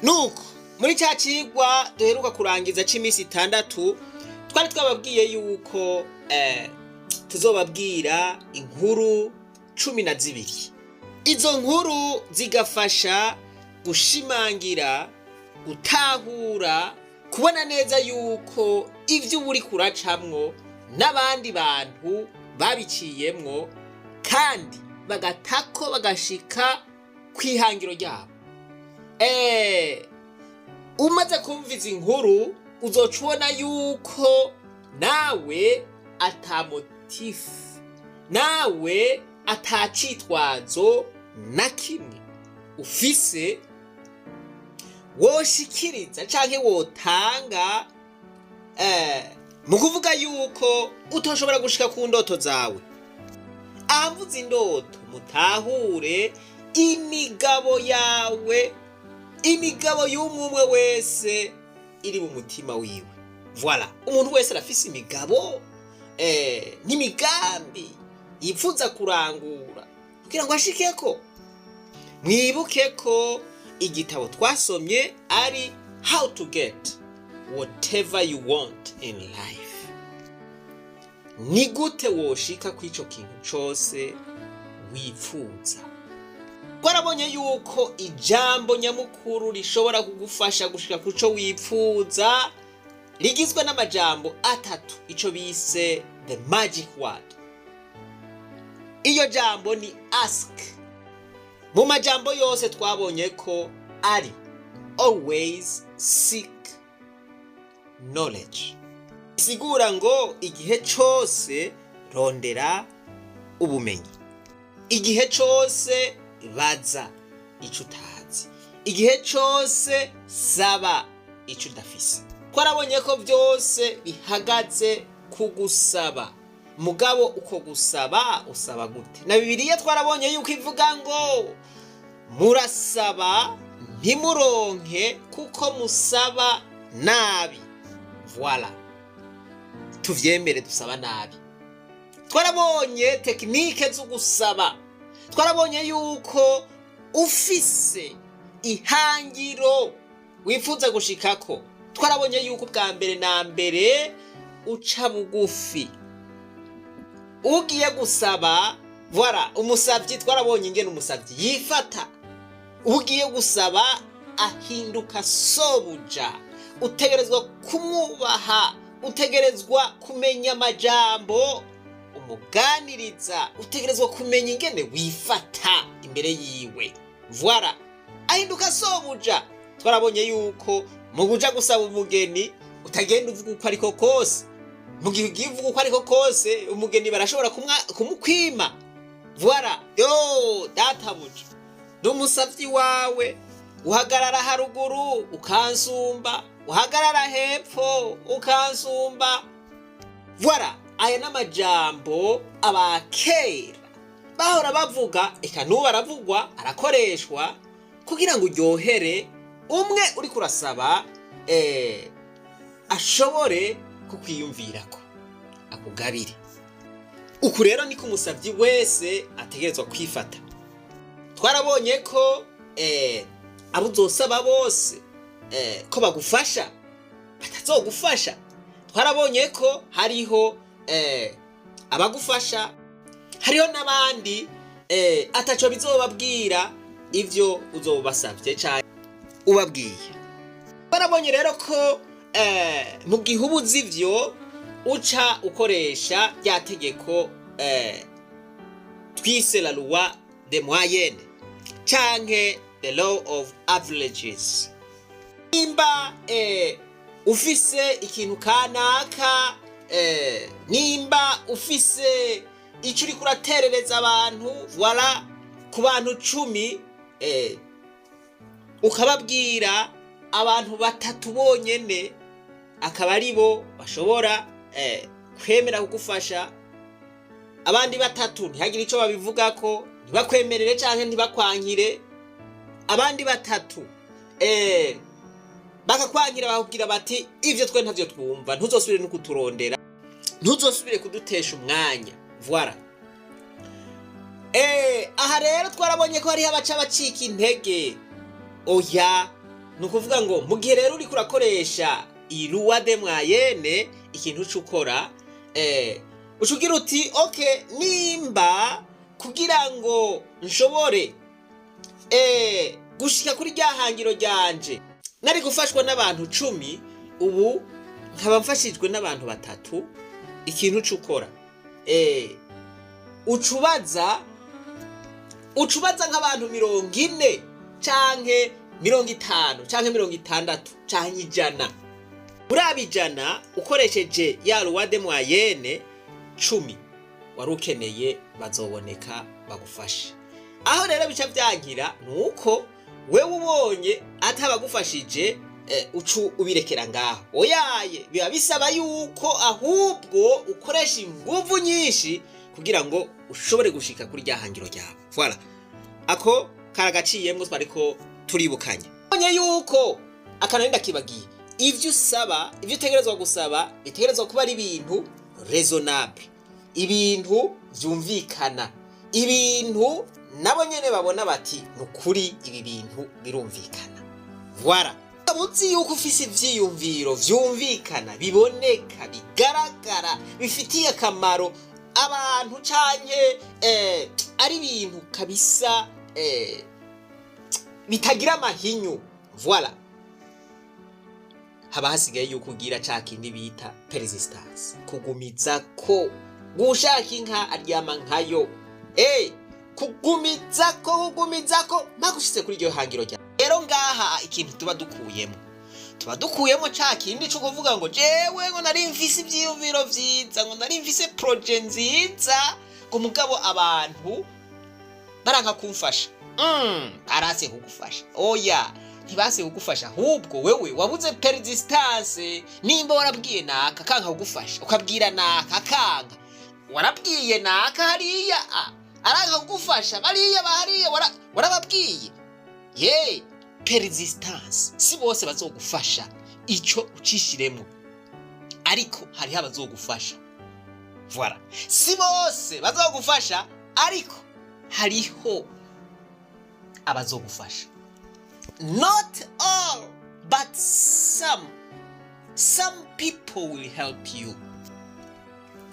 nuko muri cya cigwa duheruka kurangiza c'imisi 6 twari twababwiye yuko tuzobabwira inkuru 12. Izo nkuru zigafasha gushimangira, gutahura, kubona neza yuko ivyo uri kuracamwo n'abandi bantu babiciyemwo kandi bagatako bagashika kwihangiro ryabo. Umaze kumviza inkuru uzocubona yuko nawe atamotifu, nawe atacitwazo na kimwe ufise woshikiriza canke wotanga mu kuvuga yuko utoshobora gushika ku ndoto zawe. Amvuze indoto mutahure imigabo yawe, imigabo y'umwe wese iri mu mutima wiwe. Voilà, umuntu wese arafise imigabo n'imigambi yifuza kurangura kugira ngo ashikeko. Mwibuke ko igitabo twasomye ari How to Get Whatever You Want in Life. Ni gute woshika kw'ico kintu cose wifuza. Twarabonye yuko ijambo nyamukuru rishobora kugufasha gushika kuco wifuza rigizwe n'amajambo 3, ico bise the magic word. Iyo jambo ni ask. Mu majambo yose twabonye ko ari always seek knowledge. Sigura ngo igihe cose rondera ubumenyi, igihe cose baza ico utazi, igihe cose saba ico udafise. Twarabonye ko byose bihagaze kugusaba. Mugabo uko gusaba usaba gute? Na Bibiliya twarabonye yuko ivuga ngo murasaba ntimuronke kuko musaba nabi. Voilà, tuvyemere dusaba nabi. Twarabonye teknike zo gusaba. Twarabonye yuko ufise ihangiro wifuza gushikako. Twarabonye yuko bwa mbere na mbere uca bugufi. Ugiye gusaba, voilà, umusavyi twarabonye ingene umusavyi yifata. Ugiye gusaba ahinduka sobuja. Utegerezwa kumwubaha, utegerezwa kumenya amajambo umuganiriza, utegerezwa kumenya ingene wifata imbere yiwe. Voilà, ahinduka sobuja. Twarabonye yuko mu kuja gusaba umugeni utagenda uvuga uko ariko kose. Mu gihe ugiye uvuga uko ariko kose umugeni barashobora kumukwima. Voilà, yo databuja, n'umusavyi wawe uhagarara haruguru ukansumba, uhagarara hepfo ukansumba. Voilà, aya n'amajambo abakera bahora bavuga, eka n'ubu aravugwa, arakoreshwa kugira ngo uryohere umwe uri kurasaba ashobore kukwiyumvirako akugabire. Uku rero niko umusavyi wese ategerezwa kwifata. Twarabonye ko abo uzosaba bose ko bagufasha batazogufasha. Twarabonye ko hariho abagufasha, hariho n'abandi ataco bizobabwira ivyo uzobasavye cyane ubabwiye. Twarabonye rero ko mu gihe ubuzi ivyo uca ukoresha rya tegeko twise la loi de moyenne canke the law of averages. Nimba ufise ikintu kanaka, nimba ufise ico uri kuraterereza abantu, voilà, ku bantu 10 ukababwira abantu 3 bonyene akaba ari bo bashobora kwemera kugufasha, abandi 3 ntihagire ico babivugako, ntibakwemerere canke ntibakwankire. Abandi 3 bakakwankira bakubwira bati ivyo twe ntavyo twumva, ntuzosubire no kuturondera, ntuzosubire kudutesha umwanya. Voilà, aha rero twarabonye ko hariho abaca bacika intege. Oya, nukuvuga ngo mu gihe rero uri kurakoresha iruwa de mwayene ikintu c'ukora ucugira uti okay, nimba kugira ngo nshobore gushika kuri rya hangiro ryanje nari gufashwa n'abantu 10, ubu nkaba mfashijwe n'abantu 3. Ikintu c'ukora ucubaza nk'abantu 40 canke 50 canke 60 canke 100. Muri abijana ukoresheje ya loi de moyenne 10 wari ukeneye bazoboneka bagufasha. Aho rero bica byankira nuko wewe ubonye atabagufashije ucu ubirekera ngaho. Oyaye biba bisaba yuko ahubwo ukoresha inguvu nyinshi kugira ngo ushobore gushika kuri rya hangiro ryawe. Voilà. Ako karagaciyemwe twariko turibukanye. Onye yuko akanenda kibagiye. Ivyo usaba, ivyo utegerezwa gusaba, bitegerezwa kuba ari ibintu raisonnable. Ibintu vyumvikana. Ibintu nabo nyene babona bati nukuri ibi bintu birumvikana. Voilà. Uzi yuko ufise ivyiyumviro vyumvikana, biboneka, bigaragara, bifitiye akamaro abantu canke ari ibintu kabisa bitagira amahinyu. Voilà. Haba hasigaye yuko ugira ca kindi bita persistence, kugumiza ko gushaka inka aryama nkayo. Kugumiza ko magushitse kuri iryo hangiro rya. Rero ngaha ikintu tuba dukuyemo ca kindi cyo kuvuga ngo jewe ngo nari mfise ivyiyumviro vyiza, ngo nari mfise projet nziza, ngo mugabo abantu baranka kumfasha. Arase kugufasha. Oya, ntibase kugufasha, ahubwo wewe wabuze persistance. Nimba warabwiye naka kanka kugufasha, ukabwira naka kanka, warabwiye naka hariya aranga kugufasha, bariya bahariya warababwiye. Persistance. Si bose bazogufasha ico ucishiremo, ariko hariho abazogufasha. Voilà. Si bose bazogufasha, ariko hariho abazogufasha. Not all, but some people will help you.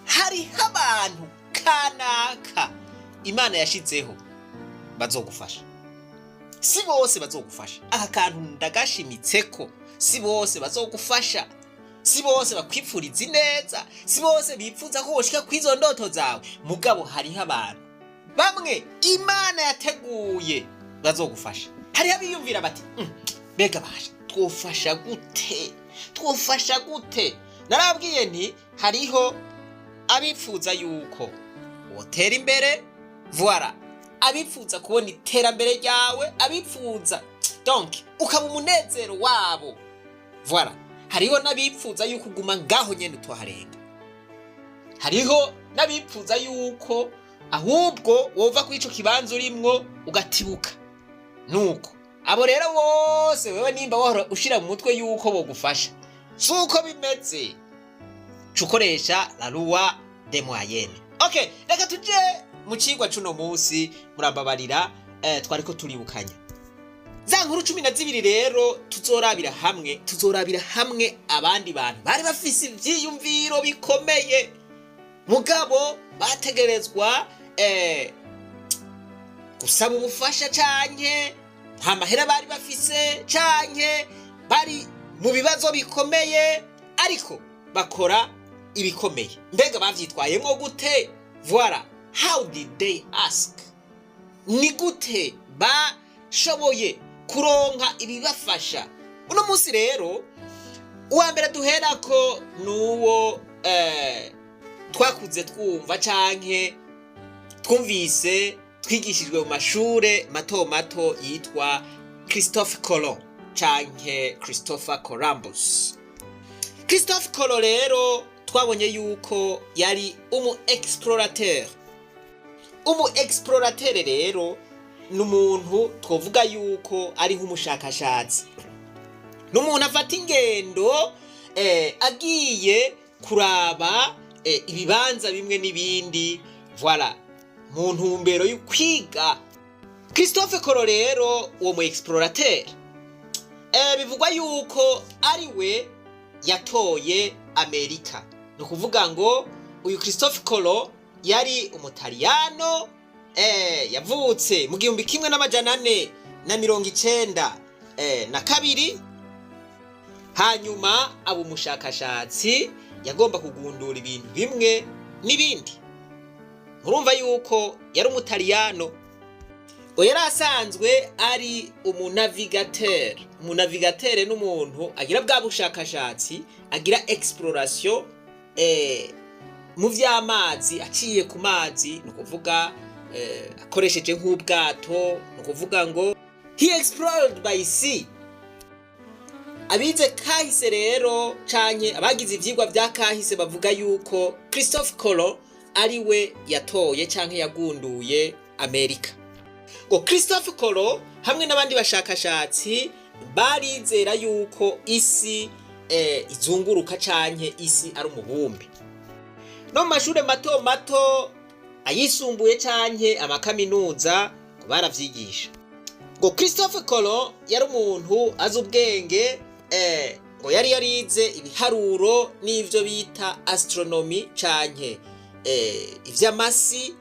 Hariho abantu kanaka Imana yashitseho bazogufasha. Si bose bazogufasha. Aka kantu ndagashimitseko. Si bose bazogufasha. Si bose bakwipfuriza neza. Si bose bipfuza ko woshika kwizo ndoto zawe. Mugabo hariho abantu bamwe Imana yateguye bazogufasha. Hariho abiyumvira bati bega basha twofasha gute. Narabwiye nti hariho abipfuza yuko wotera imbere. Voilà. Abipfuza kubona iterambere ryawe, abipfuza donc ukaba umunezero wabo. Voilà. Hariho nabipfuza yuko uguma ngaho nyene twaharenga. Hariho nabipfuza yuko ahubwo wova kwico kibanza urimwo ugatibuka. Nuko abo rero bose wewe nimba wahora ushira mu mutwe yuko bogufasha, suko bimeze. Cukoresha la loi de moyenne. Okay, reka tuje mu cigwa cuno munsi. Murambabarira twariko turibukanya za nkuru 12 rero tuzorabira hamwe abandi bantu bari bafise ivyiyumviro bikomeye, mugabo bategerezwa gusaba ubufasha canke nta mahera bari bafise canke bari mu bibazo bikomeye, ariko bakora ibikomeye. Mbega bavyitwayemwo gute? Voilà. How did they ask? Ni gute bashoboye kuronka ibibafasha? Uno munsi rero uwa mbere duherako nuwo twakuze twumva canke twumvise twigishijwe mu mashure mato yitwa Christophe Colomb canke Christopher Columbus. Christophe Colomb rero twabonye yuko yari explorateur rero n'umuntu twovuga yuko ari nk'umushakashatsi, n'umuntu afata ingendo agiye kuraba ibibanza bimwe n'ibindi. Voilà. Mu ntumbero yo kwiga. Christophe Colomb rero uwo mu explorateur bivugwa yuko ari we yatoye Amerika. Ni ukuvuga ngo uyu Christophe Colomb yari umutaliyano yavutse mu 1492 hanyuma aba umushakashatsi yagomba kugundura ibintu bimwe n'ibindi. Murumva yuko yari umutaliyano ngo yari asanzwe ari umunavigateur n'umuntu agira bwa bushakashatsi, agira exploration mu vy'amazi, aciye ku mazi, ni ukuvuga akoresheje nk'ubwato, ni ukuvuga ngo he explored by sea. Abize kahise rero canke abagize ivyigwa vya kahise bavuga yuko Christophe Colomb ari we yatoye canke yagunduye Amerika. Ngo Christophe Colomb hamwe n'abandi bashakashatsi barizera yuko isi izunguruka canke isi ari umubumbe. No mu mashure mato mato ayisumbuye canke amakaminuza baravyigisha. Ngo Christophe Colomb yari umuntu azi ubwenge, ngo yari yarize ibiharuro n'ivyo bita astronomy canke ivy'amasi,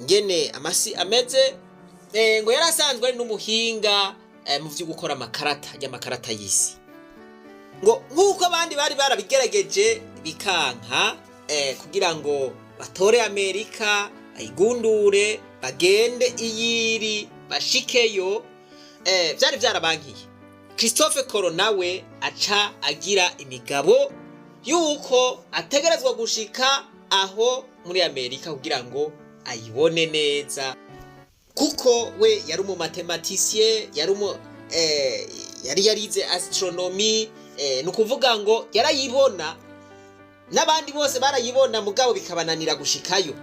ngene amasi ameze, ngo yari asanzwe ari n'umuhinga mu vyo gukora amakarata y'isi. Ngo nk'uko abandi bari barabigerageje bikanka, kugira ngo batore Amerika, ayigundure, bagende iyiri, bashikeyo, vyari vyarabankiye. Christophe Colomb nawe aca agira imigabo yuko ategerezwa gushika aho muri Amerika kugira ngo ayibone neza, kuko we yari umu mathematicien, yari yarize astronomy, ni ukuvuga ngo yarayibona, n'abandi bose barayibona mugabo bikabananira gushikayo.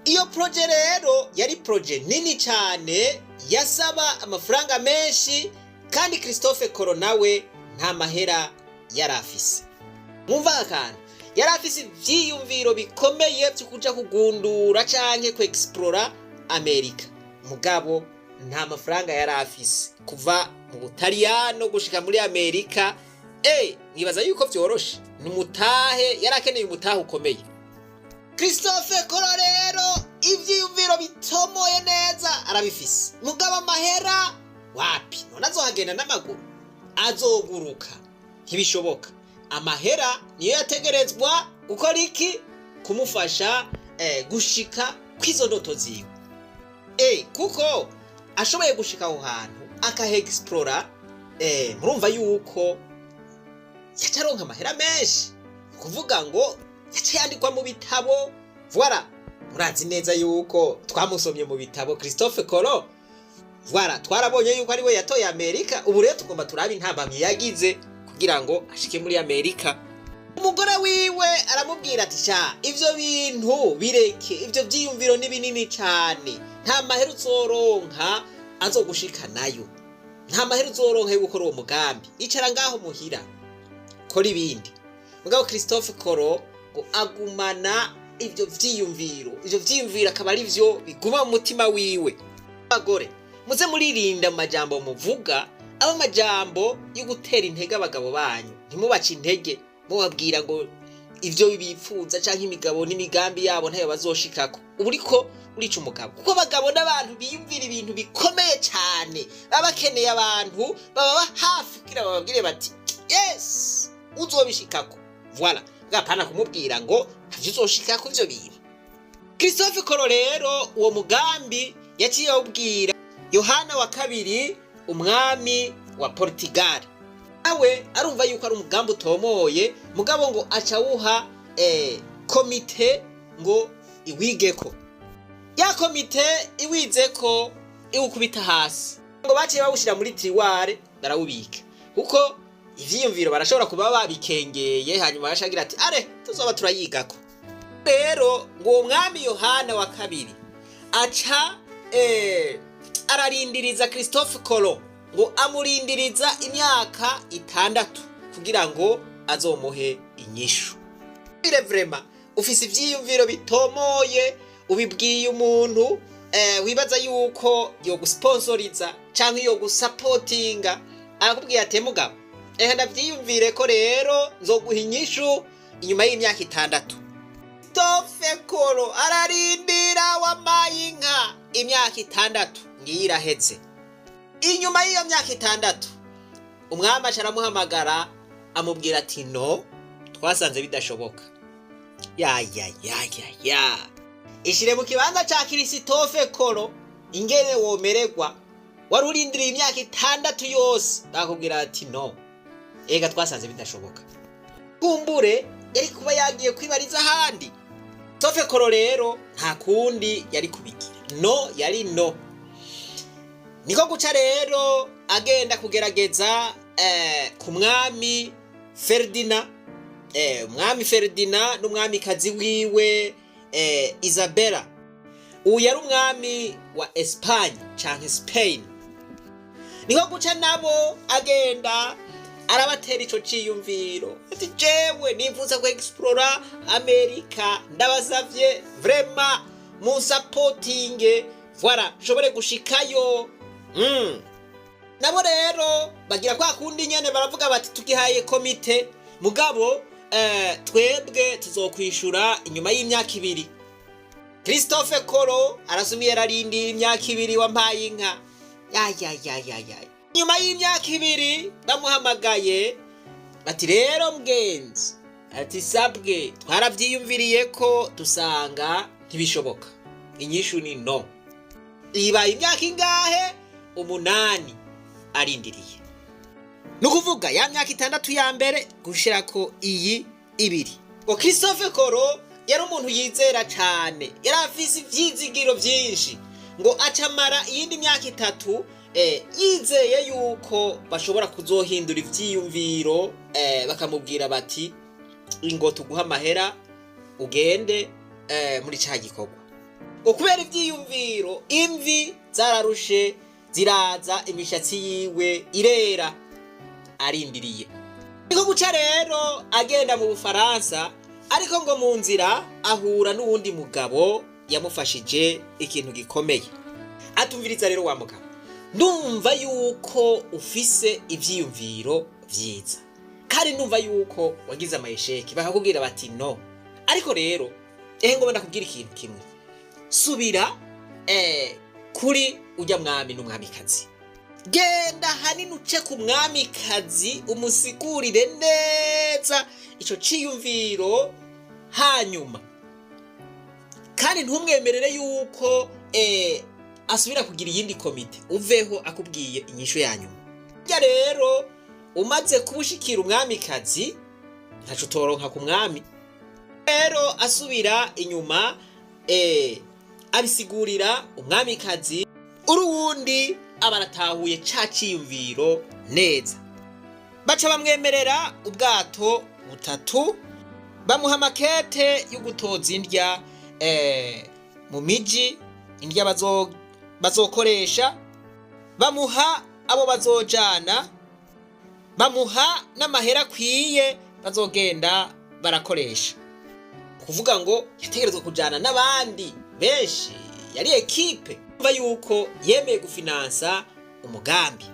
Iyo projet rero yari projet nini cyane, yasaba amafaranga menshi, kandi Christophe Colomb nawe nta mahera yarafise. Mwumva akana yarafise ivyiyumviro bikomeye byo kuja kugundura canke ku explora Amerika, mugabo nta mafaranga yarafise. Kuva mu Butaliyano gushika muri Amerika, nibaza yuko vyoroshe, n'umutahe yarakeneye umutahe ukomeye. Christophe Colomb rero ivyiyumviro bitomoye neza arabifise, mugabo amahera wapi? None azohagenda n'amaguru? Azoguruka? Ntibishoboka. Amahera niyo yategerezwa gukora iki? Kumufasha gushika kwizo ndoto ziwe. Kuko ashoboye gushika aho hantu akahe-explora, murumva yuko yacaronka amahera menshi, kuvuga ngo yaciye yandikwa mu bitabo. Voilà, murazi neza yuko twamusomye mu bitabo Christophe Colomb. Voilà, twarabonye yuko ari we yatoye Amerika. Ubu rero tugomba turabe intambamyi yagize kugira ngo ashike muri Amerika. Umugore wiwe aramubwira ati sha, ivyo bintu bireke, ivyo vyiyumviro ni binini cyane, nta mahera uzoronka azogushika nayo, nta mahera uzoronka yo gukora uwo mugambi, icara ngaho muhira kora ibindi. Mugabo Christophe Colomb ngo agumana ivyo vyiyumviro akaba ari vyo biguma mu mutima wiwe. Bagore muze muririnda mu majambo muvuga, aba majambo yo gutera intege abagabo banyu. Ntimubace intege mubabwira ngo ivyo bibipfuza canke imigabo n'imigambi yabo ntayo bazoshikako. Uburiko urica umugabo, kuko abagabo n'abantu biyumvira ibintu bikomeye cyane, baba bakeneye abantu baba hafi kugira bababwire bati yes uzobishikako. Voilà, ngapana kumubwira ngo ntavyo uzoshikako ivyo bintu. Christophe Colomb rero uwo mugambi yaciye awubwira Yohana wa kabiri, umwami wa Portugal. Nawe arumva yuko ari umugambi utomoye, mugabo ngo acawuha komite ngo iwigeko. Ya komite iwizeko iwukubita hasi, ngo baciye bawushira muri tiroire barawubika, kuko ivyiyumviro barashobora kuba babikengeye hanyuma bashagira ati are tuzoba turayigako. Rero ngo umwami Yohana wa kabiri aca ararindiriza Christophe Colomb, ngo amurindiriza imyaka 6 kugira ngo azomuhe inyishu. Vraiment ufise ivyiyumviro bitomoye, ubibwiye umuntu wibaza yuko yo gusponsoriza canke yo gusapotinga, arakubwiye ati mugabo ndavyiyumvire ko rero nzoguha inyishu inyuma y'imyaka 6. Christophe Kolo ararindira wamaye inka imyaka 6 ngiye iraheze. Inyuma y'iyo myaka 6 umwami aramuhamagara amubwira ati no, twasanze bidashoboka. Ya ishire mu kibanza ca Christophe Kolo ingene womererwa, wari urindiriye imyaka 6 yose, bakubwira ati no, ega twasanze bidashoboka. Kumbure yari kuba yagiye kwibariza ahandi. Christophe Kolo rero nta kundi yari kubigira, no yari no. Niko guca rero agenda kugerageza ku mwami Ferdinand, umwami Ferdinand n'umwami kazi wiwe Isabella. Uyu yari umwami wa Espagne canke Spain. Niko guca nabo agenda arabatera ico ciyumviro ati jewe nifuza ku explora America, ndabasavye vraiment mu supporting voilà shobore gushikayo. Nabo rero bagira kwa kundi nyene baravuga bati tugihaye komite mugabo twebwe tuzokwishura inyuma y'imyaka 2. Christophe Kolo arasumiye ararindira imyaka 2 wampaye inka. Nyuma y'imyaka 2 bamuhamagaye bati rero mgenzi, ati sabwe twaravyiyumviriye ko dusanga ntibishoboka, inyishu ni no. Ibaye imyaka ingahe? 8 arindiriye. Nukuvuga ya myaka 6 ya mbere gushirako iyi 2. Ngo Christophe Kolo yari umuntu yizera cyane, yari afise ivyizigiro vyinshi, ngo acamara iyindi myaka 3 yizeye yuko bashobora kuzohindura ivyiyumviro, bakamubwira bati ngo tuguha amahera ugende muri ca gikorwa. Ngo kubera ivyiyumviro imvi zararushe ziraza, imishatsi yiwe irera, arindiriye. Niko guca rero agenda mu Bufaransa, ariko ngo mu nzira ahura n'uwundi mugabo yamufashije ikintu gikomeye. Atumviriza rero wa mugabo, ndumva yuko ufise ivyiyumviro vyiza, kandi ndumva yuko wagize amayesheki. Bakakubwira bati no, ariko rero ngo ndakubwira ikintu kimwe, subira kuri ujya mwami n'umwamikazi, genda hanini uce ku mwamikazi umusigurire neza ico ciyumviro, hanyuma kandi ntumwemerere yuko asubira kugira iyindi komite, uveho akubwiye inyisho yanyuma. Ya rero umaze kubushikira umwamikazi ntaco toronka ku mwami. Rero asubira inyuma abisigurira umwamikazi, uruwundi abaratahuye ca ciyumviro neza. Baca bamwemerera ubwato 3, bamuha makete yo gutoza indya mu miji, indya bazokoresha, bamuha abo bazojana, bamuha n'amahera akwiye bazogenda barakoresha. Kuvuga ngo yategerezwa kujana n'abandi benshi, yari ekipe umva yuko yemeye gufinansa umugambi.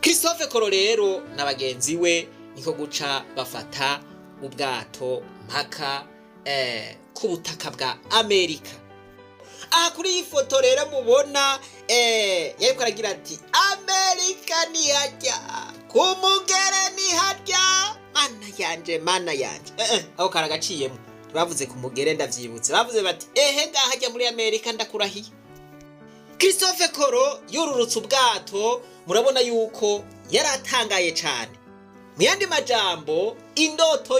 Christophe Kolo rero na bagenzi we niko guca bafata ubwato mpaka ku butaka bwa Amerika. Aha kuri iyi foto rero mubona yariko aragira ati Amerika ni hajya, kumugere ni hajya, mana yanje aho karagaciyemo. Bavuze kumugere ndavyibutse, bavuze bati ngaha hajya muri Amerika ndakurahiye. Christophe Kolo yururutse ubwato, murabona yuko yaratangaye cyane. Mu yandi majambo, indoto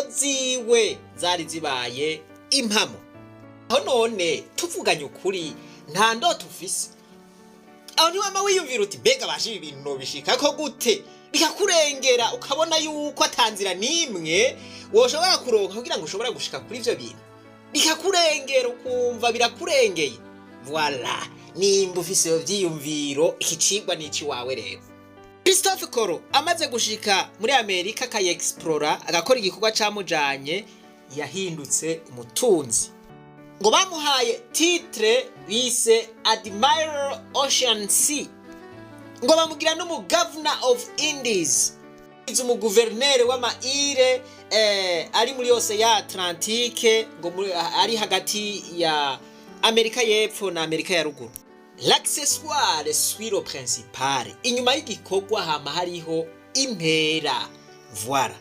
ziwe zari zibaye impamo. Aho none tuvuganye ukuri nta ndoto ufise, aho ni wama wiyumvira uti mbega bashi ibintu nobishika ko gute, bikakurengera ukabona yuko atanzira nimwe woshobora kuronka kugira ngo ushobora gushika kuri ivyo bintu, bikakurengera ukumva birakurengeye. Voilà, nimba ufise ivyo vyiyumviro, ikicigwa n'ici wawe rero. Christophe Kolo amaze gushika muri Amerika akayexplora, agakora igikorwa camujanye, yahindutse umutunzi. ngo bamuhaye titre bise Admiral Ocean Sea, ngo bamugira n'umugavana of Indies, umuguverineri w'amaire ari muri yose ya Atlantique, ngo ari hagati ya Amerika y'Epfo na Amerika ya Ruguru. L'accessoire sur le principal, inyuma y'igikorwa hama hariho impera. Voilà.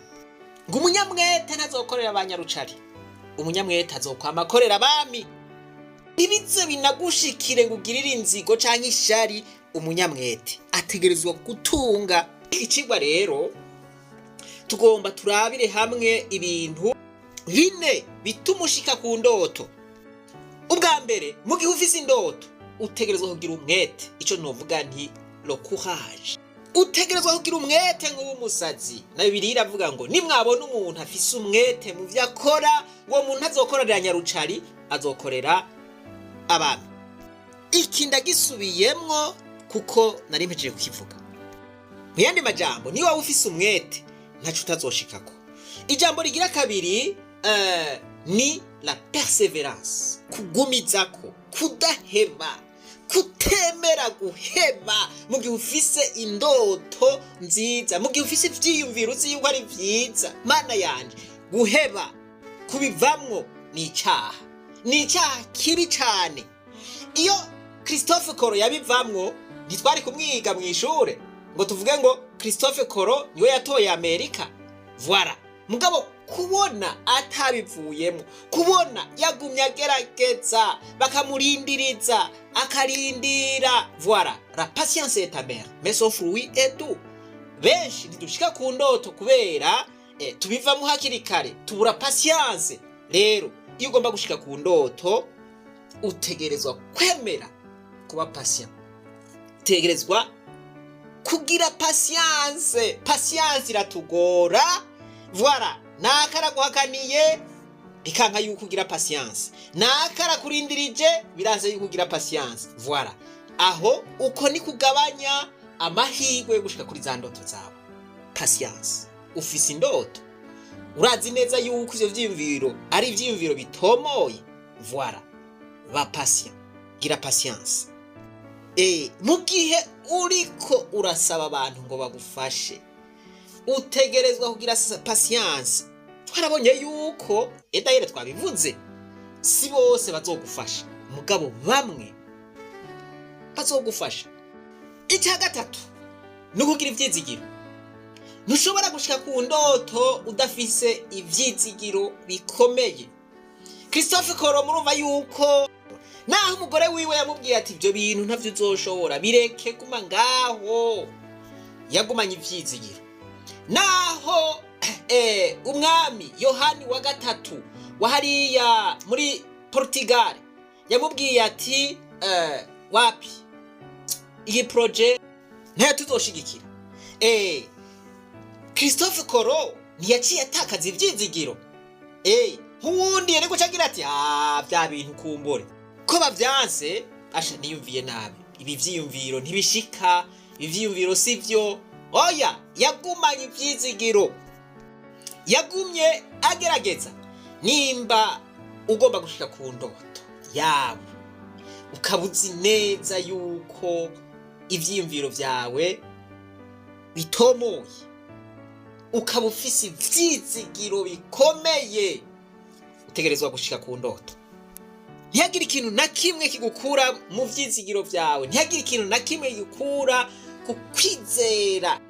Ngo umunyamwete ntazokorera abanyarucari, umunyamwete azokwama akorera abami. Ibize binagushikire ngo ugirire inzigo canke ishari, umunyamwete ategerezwa gutunga. Ikicigwa rero tugomba turabire hamwe ibintu bine bituma ushika ku ndoto. Ubwa mbere, mu gihe ufise indoto utegerezwa kugira umwete, ico novuga nti le courage. Utegerezwa kugira umwete nk'umusazi. Na Bibiliya iravuga ngo nimwabona umuntu afise umwete mu vyo akora, uwo muntu azokorera nyarucari, azokorera abami. Iki ndagisubiyemwo kuko nari mpejeje kukivuga. Mu yandi majambo, niba waba ufise umwete ntaco utazoshikako. Ijambo rigira kabiri ni la perseverance, kugumizako, kudaheba, kutemera guheba mu gihe ufise indoto nziza, mu gihe ufise ivyiyumviro uzi yuko ari vyiza. Mana yanje, guheba kubivamwo ni icaha, ni icaha kibi cane. Iyo Christophe Koro yabivamwo ntitwari kumwiga mw'ishure ngo tuvuge ngo Christophe Koro niwe yatoye Amerika. Voilà. Mugabo kubona atabivuyemo, kubona yagumye agerageza, bakamurindiriza akarindira. Voilà, la patience est amère mais son fruit est doux. Benshi ntidushika ku ndoto kubera tubivamo hakiri kare, tubura patience. Rero iyo ugomba gushika ku ndoto utegerezwa kwemera kuba patient, utegerezwa kugira patience. Patience iratugora. Voilà, nakara guhakaniye bikanka yuko ugira patience, nakara kurindirije biranze yuko ugira patience. Voilà, aho uko ni kugabanya amahirwe yo gushika kuri za ndoto zawe. Patience. Ufise indoto, urazi neza yuko ivyo vyiyumviro ari ivyiyumviro bitomoye. Voilà, ba patient, gira patience. Mu gihe uriko urasaba abantu ngo bagufashe, utegerezwa kugira patience. Twarabonye yuko edayere twabivuze, si bose bazogufasha, mugabo bamwe bazogufasha. Icya gatatu ni ukugira ivyizigiro. Ntushobora gushika ku ndoto udafise ivyizigiro bikomeye. Christophe Koro murumva yuko naho umugore wiwe yamubwiye ati ibyo bintu ntavyo uzoshobora, bireke guma ngaho, yagumanye ivyizigiro. Naho umwami Yohani wa gatatu wa hariya muri Portugal yamubwiye ati wapi iyi projet ntayo tuzoshigikira, Christophe Koro ntiyaciye atakaza ivyizigiro. Hundi yari gucagira ati vya bintu kumbore ko bavyanse, asha niyumviye nabi, ibi vyiyumviro ntibishika, ibi vyiyumviro sivyo. Oya, yagumanye ivyizigiro, yagumye agerageza. Nimba ugomba gushika ku ndoto yawe ukabuzi neza yuko ivyiyumviro vyawe bitomoye, ukaba ufise ivyizigiro bikomeye, utegerezwa gushika ku ndoto. Ntihagira ikintu na kimwe kigukura mu vyizigiro vyawe, ntihagira ikintu na kimwe gikura ku kwizera.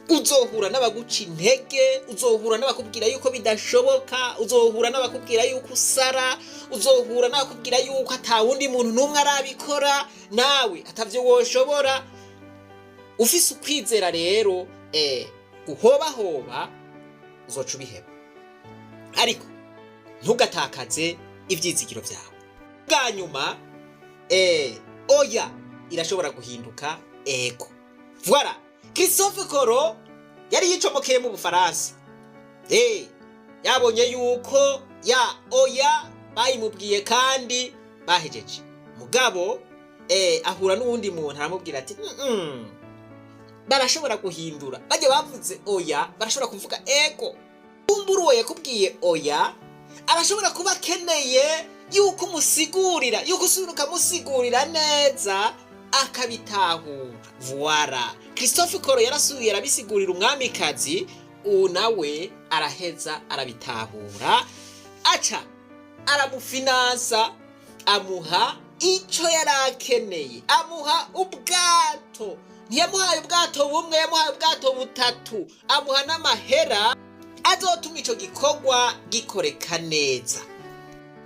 Uzohura n'abaguca intege, uzohura n'abakubwira yuko bidashoboka, uzohura n'abakubwira yuko usara, uzohura n'abakubwira yuko atawundi muntu n'umwe arabikora, nawe atavyo woshobora. Ufise ukwizera rero, guhobahoba uzoca ubiheba, ariko ntugatakaze ivyizigiro vyawe. Bwa nyuma oya irashobora guhinduka ego. Voilà, Christophe Koro yari yicomokeye mu Bufaransa. Yabonye yuko ya oya bayimubwiye kandi bahejeje. Mugabo ahura n'uwundi muntu aramubwira ati barashobora guhindura. Baje bavuze oya, barashobora kuvuga ego. Kumbura uwo yakubwiye oya arashobora kuba akeneye yuko umusigurira, yuko usubira ukamusigurira neza akabitahura. Voilà, Christophe Colomb yarasubiye arabisigurira umwamikazi, nawe araheza arabitahura, aca aramufinansa, amuha ico yarakeneye, amuha ubwato. Ntiyamuhaye ubwato bumwe, yamuhaye ubwato butatu, amuha n'amahera azotuma ico gikorwa gikoreka neza.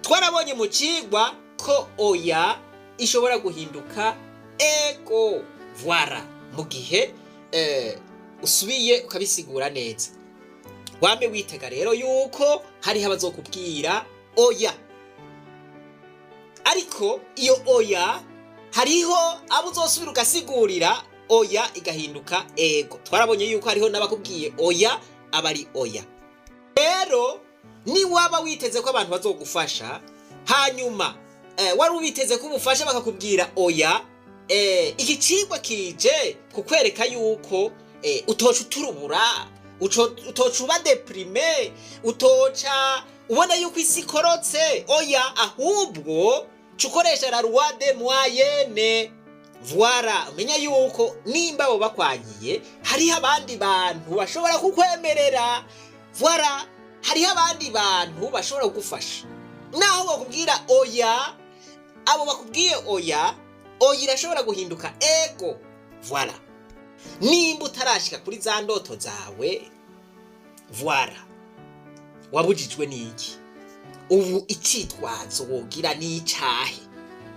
Twarabonye mu cigwa ko oya ishobora guhinduka ego. Voilà, mu gihe usubiye ukabisigura neza. Wame witega rero yuko hariho abazokubwira oya, ariko iyo oya hariho abo uzosubira ugasigurira oya igahinduka ego. Twarabonye yuko hariho n'abakubwiye oya abari oya. Rero ni waba witeze ko abantu bazogufasha, hanyuma wari ubiteze ko ubufasha bakakubwira oya, iki cigwa kije kukwereka yuko utoca uturubura, utoca uba deprime, utoca ubona yuko isi ikorotse. Oya, ahubwo cukoresha la loi des moyennes. Voilà, umenya yuko nimba abo bakwanyiye hariho abandi bantu bashobora kukwemerera. Voilà, hariho abandi bantu bashobora kugufasha. Naho bakubwira oya, abo bakubwiye oya, oya irashobora guhinduka ego. Voilà, nimba utarashika kuri za ndoto zawe, voilà, wabujijwe n'iki? Ubu icitwazo wogira ni icahe?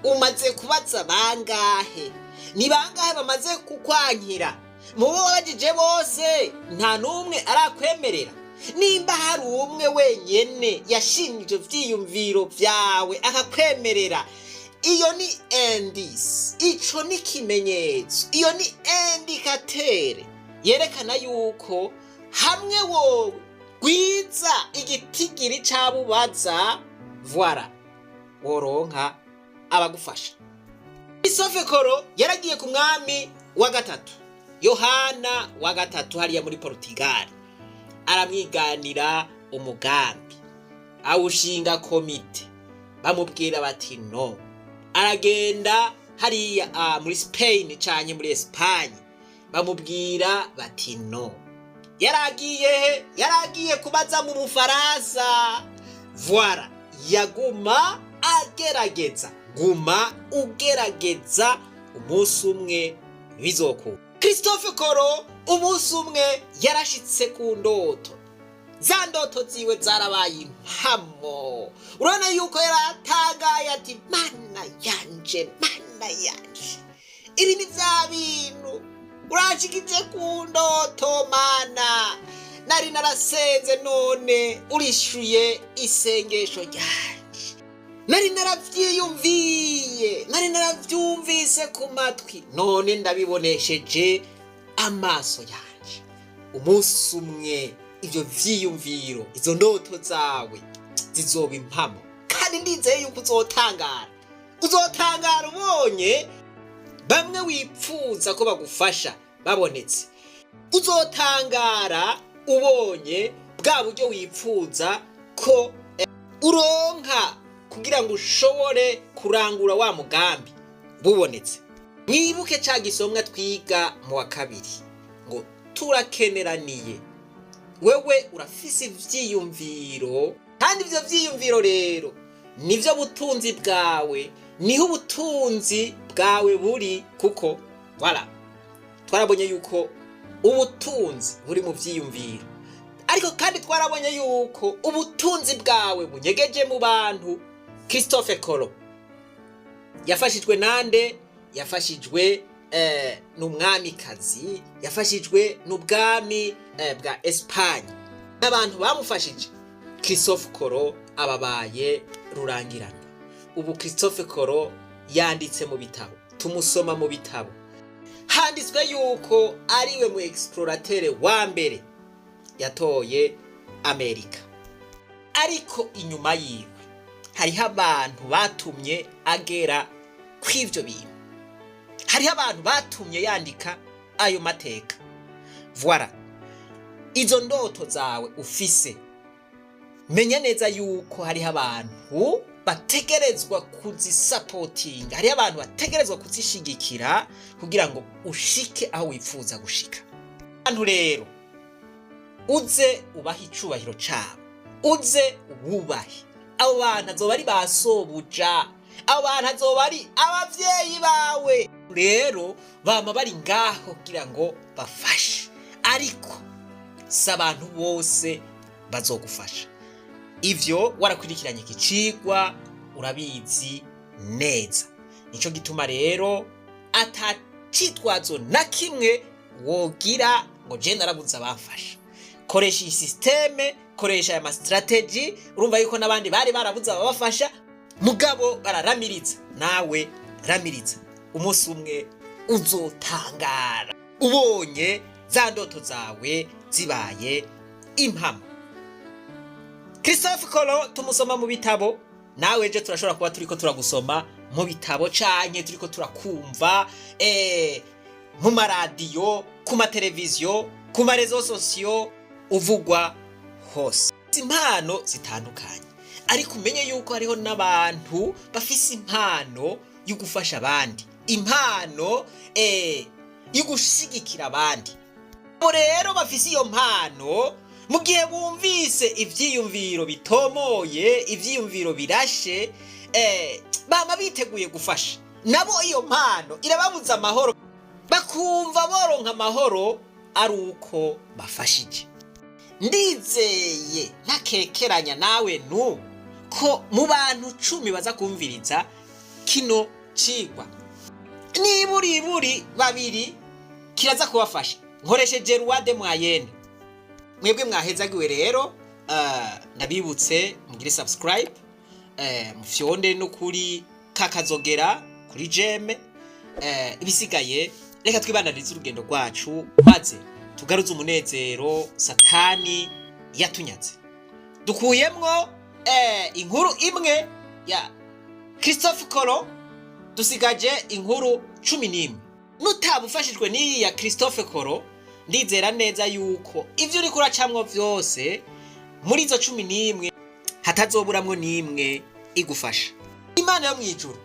Umaze kubaza bangahe? Ni bangahe bamaze kukwankira? Mubo wabajije bose nta numwe arakwemerera? Nimba hari umwe wenyene yashimye ivyo vyiyumviro vyawe akakwemerera, iyo ni indice, ico ni kimenyetso, iyo ni indicateur yerekana yuko hamwe wowe gwiza igitigiri c'abubaza, voilà, woronka abagufasha. Christophe Colomb yaragiye ku mwami wa gatatu, Yohana wa gatatu, hariya muri Portugal, aramwiganira umugambi, awushinga komite, bamubwira bati no. Aragenda hariya muri Spain canke muri Espagne, bamubwira bati no. Yaragiye kubaza mu Bufaransa. Voilà, yaguma agerageza, guma ugerageza, umunsi umwe bizokunda. Christophe Colomb umunsi umwe yarashitse ku ndoto, za ndoto ziwe zarabaye impamo. Urabona yuko yaratangaye ati mana yanje, ibi ni vya bintu urashikije ku ndoto mana, nari narasenze none urishuye isengesho ryanje, nari naravyiyumviye, nari naravyumvise ku matwi, none ndabibonesheje amaso yanje. Umunsi umwe ivyo vyiyumviro, izo ndoto zawe zizoba impamo, kandi ndizeye yuko uzotangara ubonye bamwe wipfuza ko bagufasha babonetse. Uzotangara ubonye bwa buryo wipfuza ko uronka kugira ngo ushobore kurangura wa mugambi bubonetse. Mwibuke ca gisomwa twiga mu wa kabiri ngo turakeneraniye. Wewe urafise ivyiyumviro, kandi ivyo vyiyumviro rero nivyo butunzi bwawe, niho ubutunzi bwawe buri. Kuko voilà, twarabonye yuko ubutunzi buri mu vyiyumviro, ariko kandi twarabonye yuko ubutunzi bwawe bunyegeje mu bantu. Christophe Colomb yafashijwe nande? Yafashijwe n'umwamikazi, yafashijwe n'ubwami bwa Espagne, n'abantu bamufashije. Christophe Colomb ababaye rurangirana. Ubu Christophe Colomb yanditse mu bitabo, tumusoma mu bitabo, handitswe yuko ariwe mu explorateur wa mbere yatoye Amerika. Ariko inyuma yiwe hariho abantu batumye agera kw'ivyo bintu, hariho abantu batumye yandika ayo mateka. Voilà, izo ndoto zawe ufise, menya neza yuko hariho abantu bategerezwa kuzisapotinga, hariho abantu bategerezwa kuzishigikira kugira ngo ushike aho wifuza gushika. Abantu rero uze ubaha icubahiro cabo, uze ububahe. Abo bantu azoba ari basobuja, abo bantu azoba ari abavyeyi bawe. Rero bama bari ngaho kugira ngo bafashe, ariko si abantu bose bazogufasha. Ivyo warakurikiranye ikicigwa urabizi neza. Nico gituma rero atacitwazo na kimwe wogira ngo je narabuze abafasha. Koresha iyi systeme, koresha aya strategy. Urumva yuko nabandi bari barabuze abafasha, mugabo bararamiriza. Nawe ramiriza, umunsi umwe uzotangara ubonye za ndoto zawe zibaye impamo. Christophe Colomb tumusoma mu bitabo, nawe je turashobora kuba turiko turagusoma mu bitabo canke turiko turakumva mu maradiyo, ku mateleviziyo, ku marezo sosiyo, uvugwa hose. Impano zitandukanye, ariko umenye yuko hariho n'abantu bafise impano yo gufasha abandi, impano yo gushigikira abandi. Abo rero bafise iyo mpano, mu gihe bumvise ivyiyumviro bitomoye, ivyiyumviro birashe, bama biteguye gufasha. Nabo iyo mpano irababuza amahoro, bakumva boronka amahoro ari uko bafashije. Ndizeye ntakekeranya nawe ko mu bantu 10 baza kumviriza kino cigwa, niburi babiri kiraza kubafasha. Nkoresheje ruwade mwayene. Mwebwe mwahezagiwe rero, nabibutse mugire subscribe, mufyonde no kuri kakazogera kuri jeme. Ibisigaye reka twibandanize urugendo rwacu, maze tugaruze umunezero satani yatunyaze. Dukuyemwo inkuru imwe ya Christophe Colomb, dusigaje inkuru 11. Nutabufashijwe n'iyi ya Christophe Colomb, ndizera neza yuko ivyo uri kuracamwo vyose muri izo 11 hatazoburamwo n'imwe igufasha. Imana yo mwijuru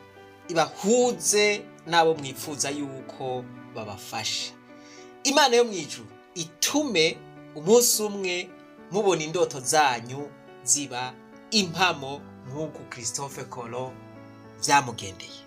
ibahuze nabo mwipfuza yuko babafasha. Imana yo mwijuru itume umunsi umwe mubona indoto zanyu ziba impamo nk'uko Christophe Colomb vyamugendeye.